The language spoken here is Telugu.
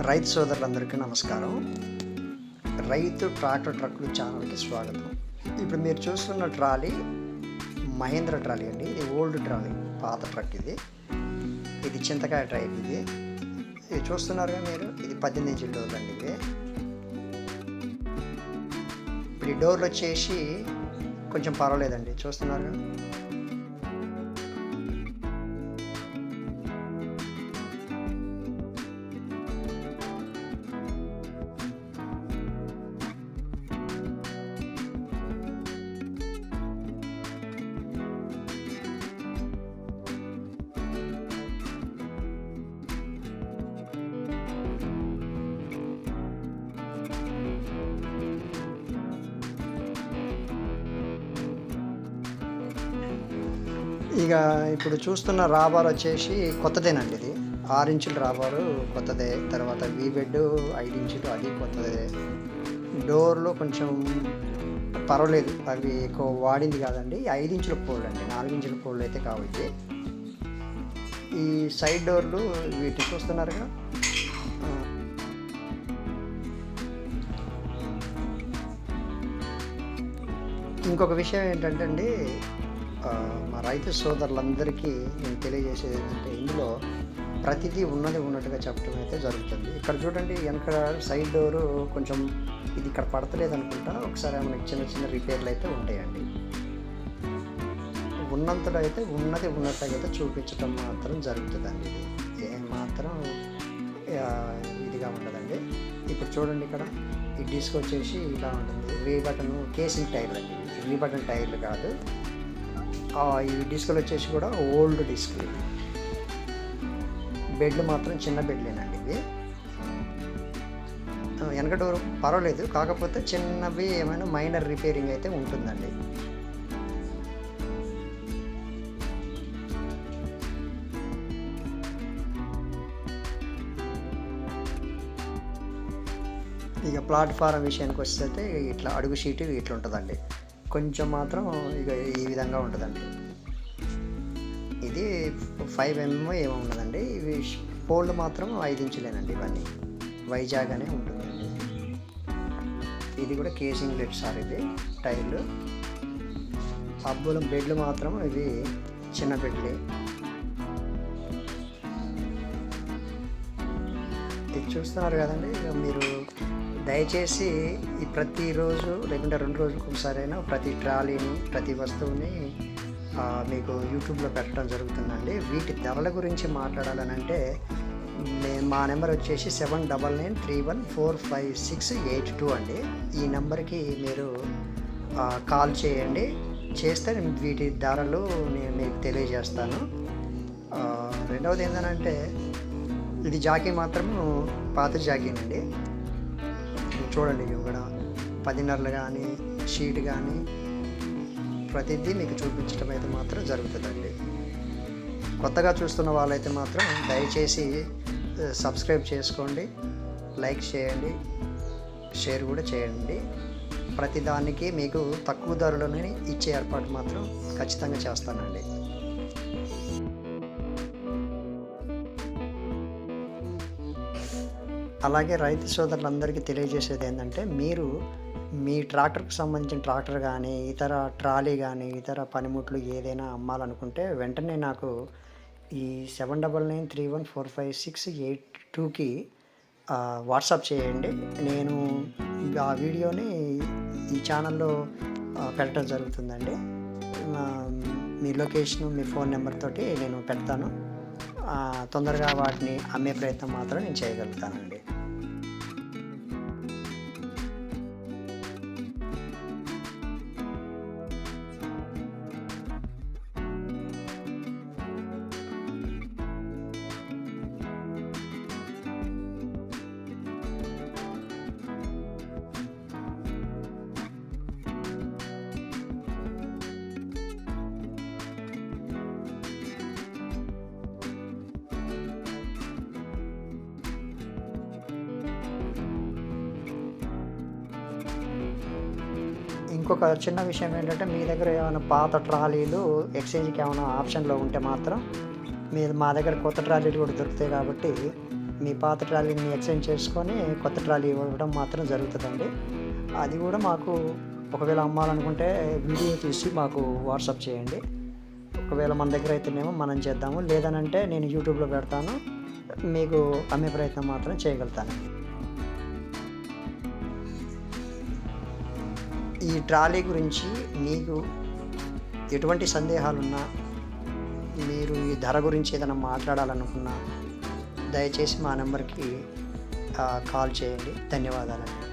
రైతు సోదరులందరికీ నమస్కారం. రైతు ట్రాక్టర్ ట్రక్కులు ఛానల్కి స్వాగతం. ఇప్పుడు మీరు చూస్తున్న ట్రాలీ మహేంద్ర ట్రాలీ అండి. ఇది ఓల్డ్ ట్రాలీ, పాత ట్రక్. ఇది చింతకాయ టైప్. ఇది చూస్తున్నారుగా మీరు, ఇది 18 ఇంచుల డోర్లు అండి. ఇప్పుడు ఈ డోర్లు వచ్చేసి కొంచెం పర్వాలేదండి, చూస్తున్నారుగా. ఇక ఇప్పుడు చూస్తున్న రాబార్ వచ్చేసి కొత్తదేనండి. ఇది 6 ఇంచుల రాబారు కొత్తదే. తర్వాత బెడ్ 5 ఇంచులు, అది కొత్తదే. డోర్లు కొంచెం పర్వాలేదు, అవి ఎక్కువ వాడింది కాదండి. 5 ఇంచుల పోల్ అండి, 4 ఇంచుల పోల్ అయితే కావాలి. ఈ సైడ్ డోర్లు వీటిని చూస్తున్నారుగా. ఇంకొక విషయం ఏంటంటే అండి, మా రైతు సోదరులందరికీ నేను తెలియజేసేది ఏంటంటే, ఇందులో ప్రతిదీ ఉన్నట్టుగా చెప్పడం అయితే జరుగుతుంది. ఇక్కడ చూడండి, వెనక సైడ్ డోరు కొంచెం ఇది ఇక్కడ పడతలేదు అనుకుంటా. ఒకసారి మనకి చిన్న రిపేర్లు అయితే ఉంటాయండి. ఉన్నంతలో అయితే ఉన్నట్టుగా అయితే చూపించడం మాత్రం జరుగుతుందండి. ఇది ఏమాత్రం ఇదిగా ఉండదండి. ఇప్పుడు చూడండి, ఇక్కడ ఈ డిస్క్ వచ్చేసి ఇలా ఉంటుంది. వీ బటన్ కేసింగ్ టైర్లు అండి, వీ బటన్ టైర్లు కాదు. ఈ డిస్కులు వచ్చేసి కూడా ఓల్డ్ డిస్క్. బెడ్లు మాత్రం చిన్న బెడ్లేనండి ఇవి. వెనక డోర్ పర్వాలేదు, కాకపోతే చిన్నవి ఏమైనా మైనర్ రిపేరింగ్ అయితే ఉంటుందండి. ఈ ప్లాట్ఫారం విషయానికి వస్తే ఇట్లా అడుగు షీటు ఇట్లా ఉంటుందండి. కొంచెం మాత్రం ఇక ఈ విధంగా ఉంటుందండి. ఇది 5 mm ఏమో ఉన్నదండి. ఇవి పోల్డ్ మాత్రం 5 ఇంచులేనండి. ఇవన్నీ వైజాగ్ అనే ఉంటుందండి. ఇది కూడా కేసింగ్ లెట్ సార్. ఇది టైర్లు అబ్బులం. బెడ్లు మాత్రం ఇవి చిన్న బెడ్లే. ఇది చూస్తున్నారు కదండి. ఇక మీరు దయచేసి ఈ ప్రతిరోజు లేకుంటే 2 రోజులకు ఒకసారైనా ప్రతి ట్రాలీని, ప్రతి వస్తువుని మీకు యూట్యూబ్లో పెట్టడం జరుగుతుందండి. వీటి ధరల గురించి మాట్లాడాలనంటే మా నెంబర్ వచ్చేసి 7993145682 అండి. ఈ నెంబర్కి మీరు కాల్ చేయండి. చేస్తే వీటి ధరలు నేను మీకు తెలియజేస్తాను. రెండవది ఏంటంటే, ఇది జాకీ మాత్రం పాత జాకీనండి. చూడండి, ఇవి కూడా 10.5 కానీ షీట్ కానీ ప్రతిదీ మీకు చూపించడం అయితే మాత్రం జరుగుతుందండి. కొత్తగా చూస్తున్న వాళ్ళైతే మాత్రం దయచేసి సబ్స్క్రైబ్ చేసుకోండి, లైక్ చేయండి, షేర్ కూడా చేయండి. ప్రతిదానికి మీకు తక్కువ ధరలోనే ఇచ్చే ఏర్పాటు మాత్రం ఖచ్చితంగా చేస్తానండి. అలాగే రైతు సోదరులందరికీ తెలియజేసేది ఏంటంటే, మీరు మీ ట్రాక్టర్కి సంబంధించిన ట్రాక్టర్ కానీ, ఇతర ట్రాలీ కానీ, ఇతర పనిముట్లు ఏదైనా అమ్మాలనుకుంటే వెంటనే నాకు ఈ 7993145682కి వాట్సాప్ చేయండి. నేను ఆ వీడియోని ఈ ఛానల్లో పెట్టడం జరుగుతుందండి. మీ లొకేషను, మీ ఫోన్ నెంబర్ తోటి నేను పెడతాను. తొందరగా వాటిని అమ్మే ప్రయత్నం మాత్రం నేను చేయగలుగుతానండి. ఇంకొక చిన్న విషయం ఏంటంటే, మీ దగ్గర ఏమైనా పాత ట్రాలీలు ఎక్స్చేంజ్కి ఏమైనా ఆప్షన్లో ఉంటే మాత్రం మా దగ్గర కొత్త ట్రాలీలు కూడా దొరుకుతాయి. కాబట్టి మీ పాత ట్రాలీని ఎక్స్చేంజ్ చేసుకొని కొత్త ట్రాలీ ఇవ్వడం మాత్రం జరుగుతుందండి. అది కూడా మాకు ఒకవేళ అమ్మాలనుకుంటే వీడియో తీసి మాకు వాట్సాప్ చేయండి. ఒకవేళ మన దగ్గర అయితేనేమో మనం చేద్దాము, లేదనంటే నేను యూట్యూబ్లో పెడతాను, మీకు అమ్మే ప్రయత్నం మాత్రం చేయగలుగుతాను. ఈ ట్రాలీ గురించి మీకు ఎటువంటి సందేహాలున్నా, మీరు ఈ ధర గురించి ఏదైనా మాట్లాడాలనుకున్నా దయచేసి మా నెంబర్కి కాల్ చేయండి. ధన్యవాదాలండి.